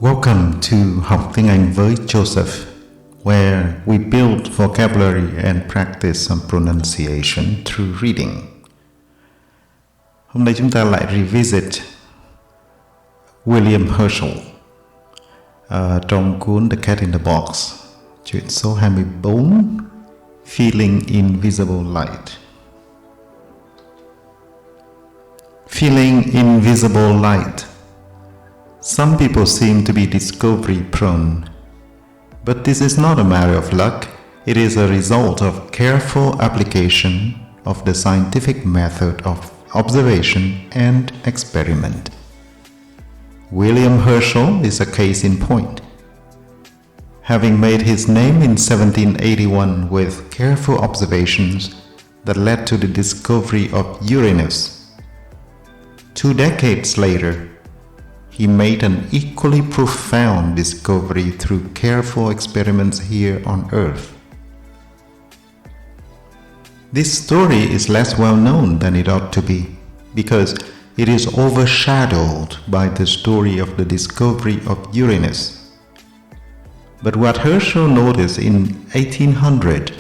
Welcome to Học tiếng Anh với Joseph, where we build vocabulary and practice some pronunciation through reading. Hôm nay chúng ta lại revisit William Herschel trong cuốn The Cat in the Box, chuyện số 24, Feeling Invisible Light. Feeling invisible light. Some people seem to be discovery prone, but this is not a matter of luck. It is a result of careful application of the scientific method of observation and experiment. William Herschel is a case in point. Having made his name in 1781 with careful observations that led to the discovery of Uranus, 2 decades later, he made an equally profound discovery through careful experiments here on Earth. This story is less well known than it ought to be, because it is overshadowed by the story of the discovery of Uranus. But what Herschel noticed in 1800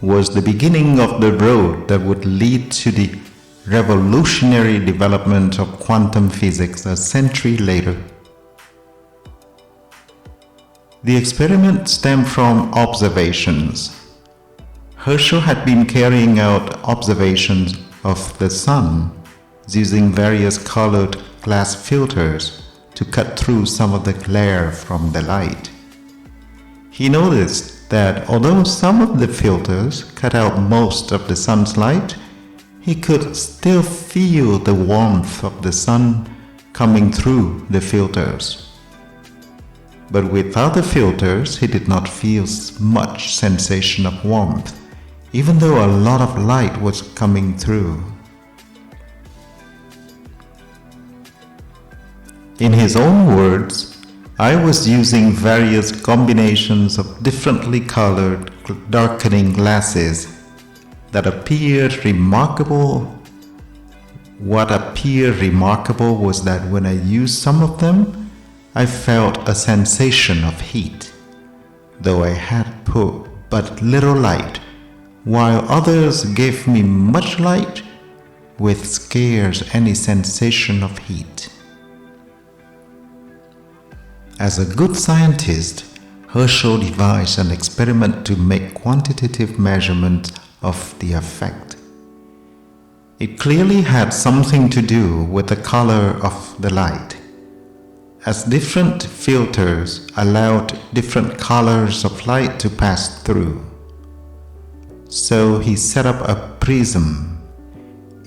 was the beginning of the road that would lead to the revolutionary development of quantum physics a century later. The experiment stemmed from observations. Herschel had been carrying out observations of the sun using various colored glass filters to cut through some of the glare from the light. He noticed that although some of the filters cut out most of the sun's light, he could still feel the warmth of the sun coming through the filters. But without the filters, he did not feel much sensation of warmth, even though a lot of light was coming through. In his own words, I was using various combinations of differently colored darkening glasses that appeared remarkable. What appeared remarkable was that when I used some of them, I felt a sensation of heat, though I had put but little light, while others gave me much light with scarce any sensation of heat. As a good scientist, Herschel devised an experiment to make quantitative measurements of the effect. It clearly had something to do with the color of the light, as different filters allowed different colors of light to pass through. So he set up a prism.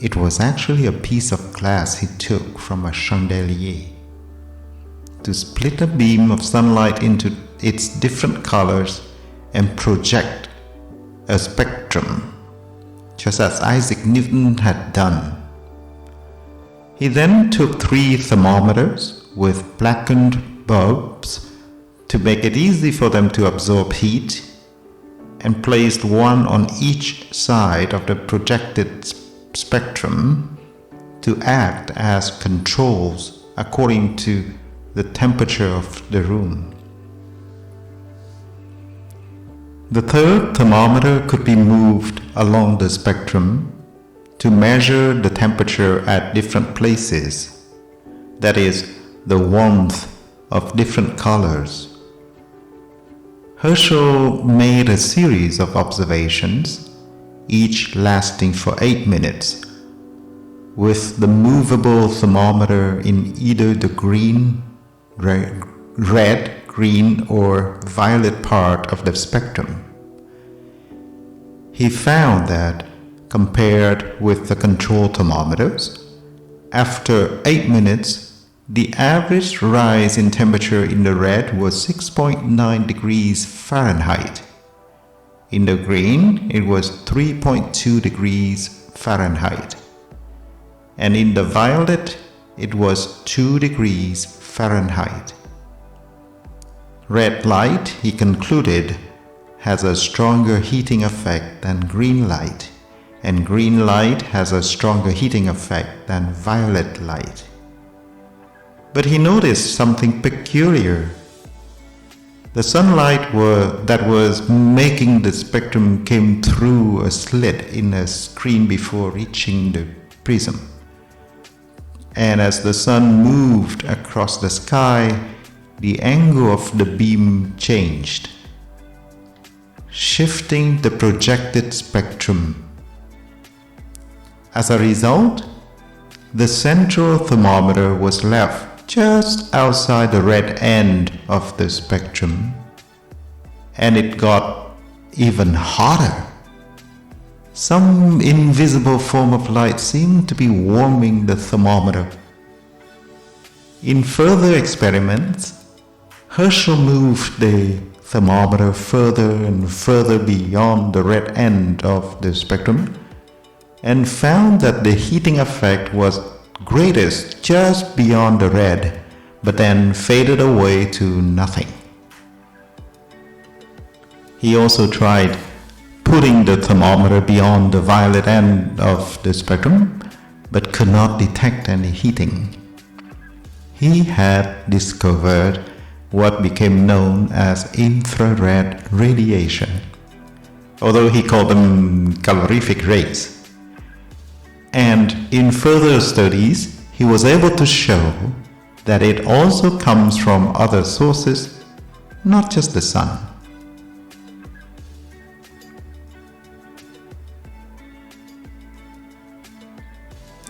It was actually a piece of glass he took from a chandelier to split a beam of sunlight into its different colors and project a spectrum, just as Isaac Newton had done. He then took 3 thermometers with blackened bulbs to make it easy for them to absorb heat, and placed one on each side of the projected spectrum to act as controls according to the temperature of the room. The 3rd thermometer could be moved along the spectrum to measure the temperature at different places, that is, the warmth of different colors. Herschel made a series of observations, each lasting for 8 minutes, with the movable thermometer in either the green, red, green, or violet part of the spectrum. He found that, compared with the control thermometers, after 8 minutes, the average rise in temperature in the red was 6.9 degrees Fahrenheit. In the green, it was 3.2 degrees Fahrenheit. And in the violet, it was 2 degrees Fahrenheit. Red light, he concluded, has a stronger heating effect than green light, and green light has a stronger heating effect than violet light. But he noticed something peculiar. The sunlight that was making the spectrum came through a slit in a screen before reaching the prism. And as the sun moved across the sky, the angle of the beam changed, shifting the projected spectrum. As a result, the central thermometer was left just outside the red end of the spectrum, and it got even hotter. Some invisible form of light seemed to be warming the thermometer. In further experiments, Herschel moved the thermometer further and further beyond the red end of the spectrum and found that the heating effect was greatest just beyond the red, but then faded away to nothing. He also tried putting the thermometer beyond the violet end of the spectrum, but could not detect any heating. He had discovered what became known as infrared radiation, although he called them calorific rays. And in further studies, he was able to show that it also comes from other sources, not just the sun.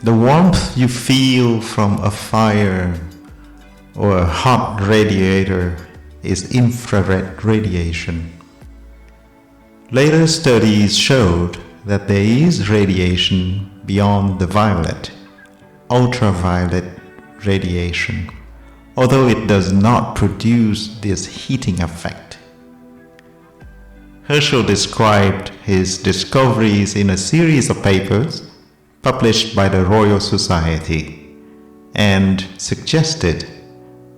The warmth you feel from a fire or a hot radiator is infrared radiation. Later studies showed that there is radiation beyond the violet, ultraviolet radiation, although it does not produce this heating effect. Herschel described his discoveries in a series of papers published by the Royal Society and suggested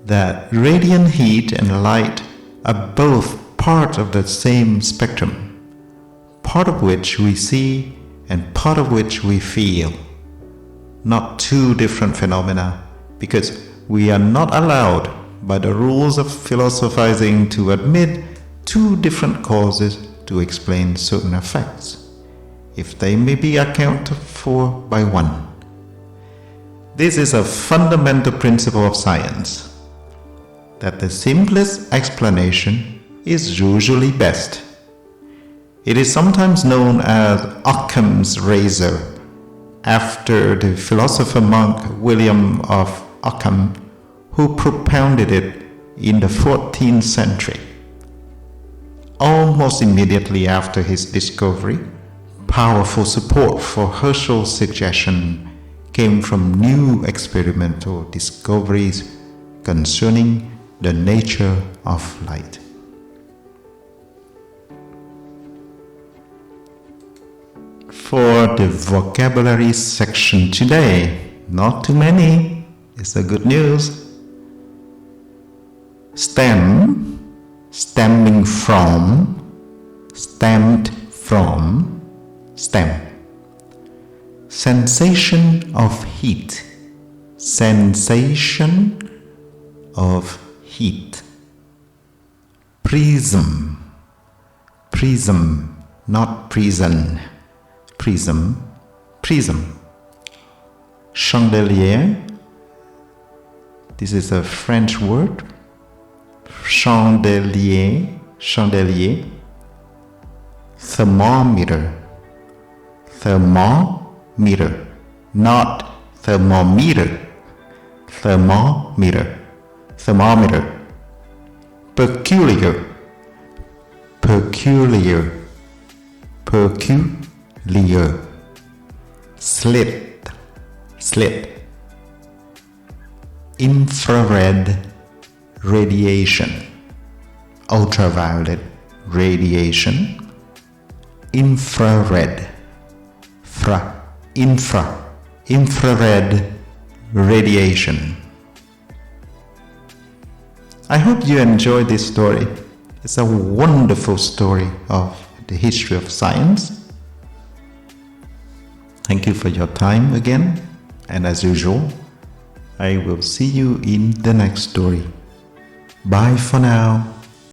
that radiant heat and light are both part of the same spectrum, part of which we see and part of which we feel, not two different phenomena, because we are not allowed by the rules of philosophizing to admit two different causes to explain certain effects, if they may be accounted for by one. This is a fundamental principle of science, that the simplest explanation is usually best. It is sometimes known as Occam's razor, after the philosopher monk William of Ockham, who propounded it in the 14th century. Almost immediately after his discovery, powerful support for Herschel's suggestion came from new experimental discoveries concerning the nature of light. For the vocabulary section today, not too many, is the good news. Stem, stemming from, stemmed from, stem. Sensation of heat, sensation of heat. Prism, prism, not prison. Prism, prism. Chandelier, this is a French word. Chandelier, chandelier. Thermometer, thermometer, not thermometer. Thermometer, thermometer. Peculiar, peculiar, peculiar. Slit, slit. Infrared radiation, ultraviolet radiation. Infrared, infrared radiation. I hope you enjoyed this story. It's a wonderful story of the history of science. Thank you for your time again, and as usual, I will see you in the next story. Bye for now.